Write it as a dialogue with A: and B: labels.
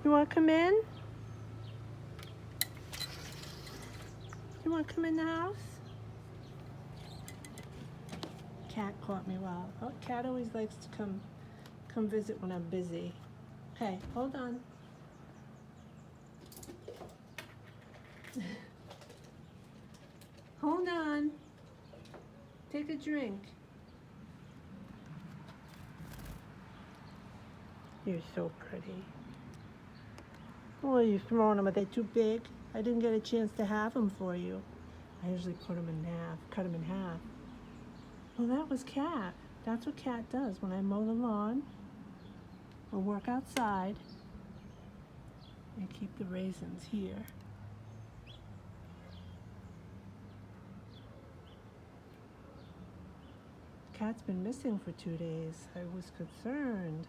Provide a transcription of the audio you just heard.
A: You want to come in? You want to come in the house? Cat caught me while. Oh, Cat always likes to come visit when I'm busy. Okay, hold on. Hold on. Take a drink. You're so pretty. Oh, you're throwing them. Are they too big? I didn't get a chance to have them for you. I usually put them in half, cut them in half. Well, that was Cat. That's what Cat does when I mow the lawn or work outside. I keep the raisins here. Cat's been missing for 2 days. I was concerned.